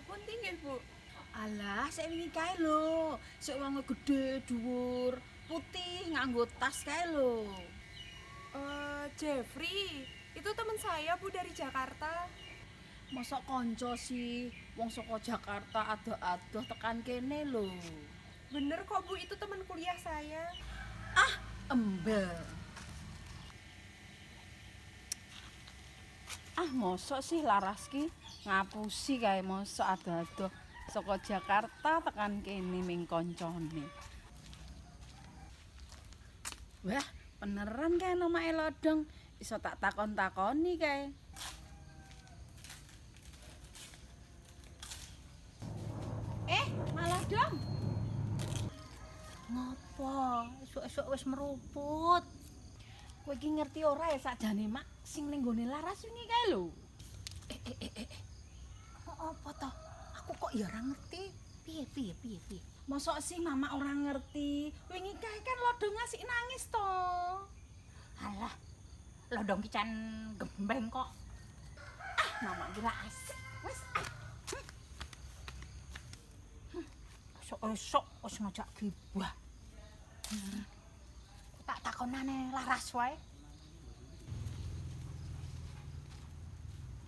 Pundi nggih, Bu? Alah, sik wingi kae lho. Sik wonge gedhe, dhuwur, putih, nganggo tas kae lho. Jeffrey, itu teman saya, Bu, dari Jakarta. Mosok kanca sih, wong saka Jakarta adoh-adoh tekan kene lho. Bener kok, Bu, itu teman kuliah saya. Ah, embel. Ah, mosok sih laras ki ngapusi kae mosok adoh-adoh saka Jakarta tekan kene ming kancane. Wah, beneran kae nomake lodong. Iso tak takon-takoni kae. Malah dong. Ngopo? Esuk-esuk wis meruput. Kowe iki ngerti ora ya sakjane mak sing ning gone laras wingi kae lho. Apa to? Aku kok ya ora ngerti. Piye? Mosok sih mama ora ngerti. Wingi kae kan lodong ngasih nangis to. Alah, lodong ki can gembeng kok. Mama kira asik. Wis Esuk-esuk wis ngajak gibah. Tak takonane laras wae.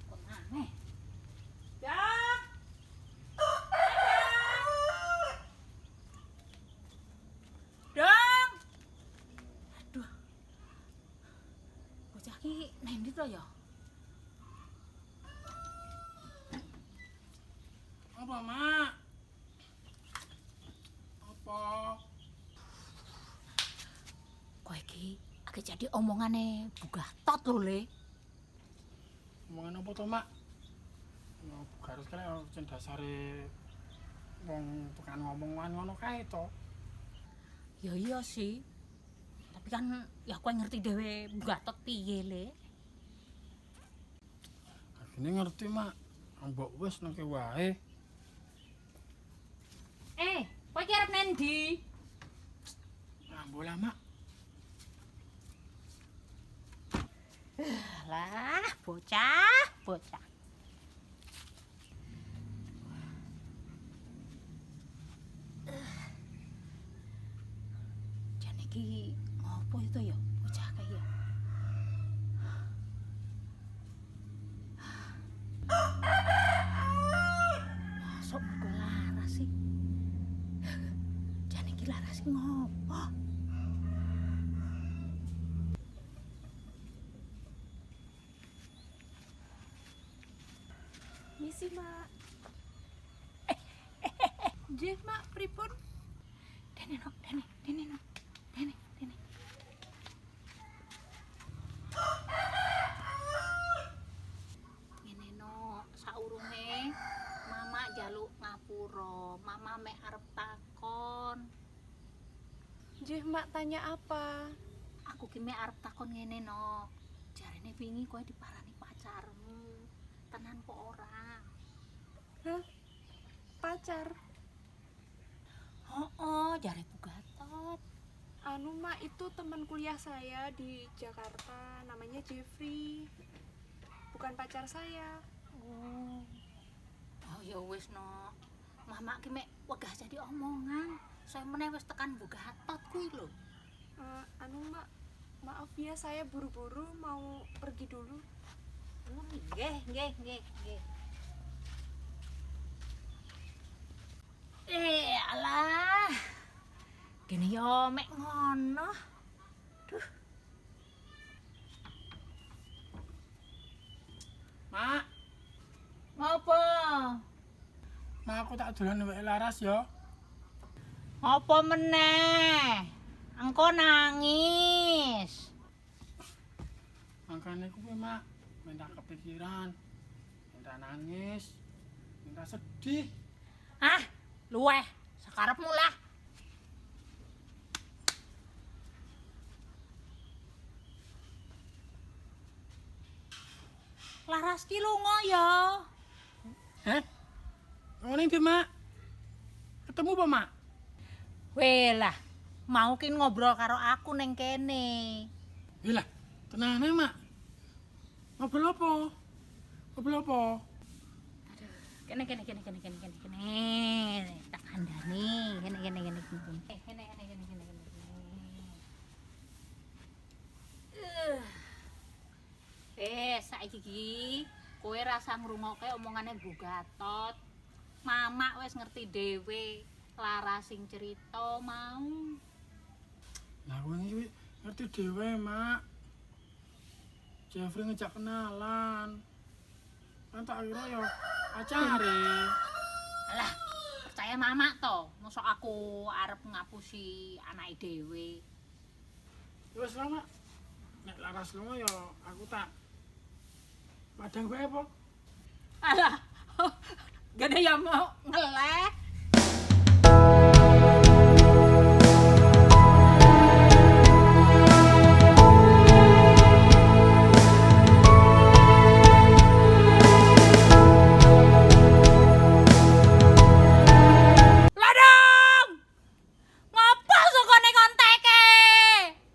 Konane. ya. Dong. Aduh. Bocah ki nang ndi to ya? Apa, Mak? Apa? Kowe iki ake jadi omongane bugah tot lho, Le. Omongan apa to, Mak? Ya garus kene jen dasare wong tekan ngomongan ngono kae to. Ya iya sih. Tapi kan ya kowe ngerti dhewe bugah tot piye, Le. Agene ngerti, Mak. Mbok wis nang wae. Kowe iki arep nendi? Nah, bola, Mak. Lah, bocah. Jane iki ngopo itu ya? Bocah kae ya. Masuk ke laras sih. Jane iki laras ki ngopo? Misi, Mak. Nggih, Mak, pripun? Dene. Ngene no, saurunge mama jaluk ngapura, mama mek arep takon. Nggih, Mak, tanya apa? Aku ki mek arep takon ngene no. Jarene wingi kowe diparani pacarmu. Tenan kok ora? Hah? Pacar? Oh, jare Bugatot. Anu, Mak, itu teman kuliah saya di Jakarta. Namanya Jeffrey. Bukan pacar saya. Oh ya wis no. Mama ki mek wegah jadi omongan. Saya meneh wis tekan Bugatot kuwi lho. Anu, Mak, maaf ya, saya buru-buru mau pergi dulu. Nggih. Alah. Kene yo mek ngono. Duh, Mak, ngopo? Mak aku tak dolan wae laras ya. Ngopo meneh? Engko nangis. Makane kuwi, Mak, minta kepikiran, minta nangis, minta sedih. Ah, luweh, sakarepmu lah. Laras ki lunga ya. Heh? Ngene ndi, Mak? Ketemu apa, Mak? Weh lah, mau ki ngobrol karo aku ning kene. Lah, tenane, Mak. Ngobrol apa? Kene. Tak kandhani. Kene. Saiki iki kowe rasa ngrungokke omongane Bu Gatot. Mama wis ngerti dhewe Lara sing cerita mau. Lah kowe iki ngerti dhewe, Mak. Jeffrey ngejak kenalan. Kan tak kira ya pacare. Alah, percaya Mama to, mosok aku arep ngapusi anake dhewe. Ya wis lah, Mak. Nek laras lunga ya aku tak padang kowe apa? Alah. Gede ya mau ngeles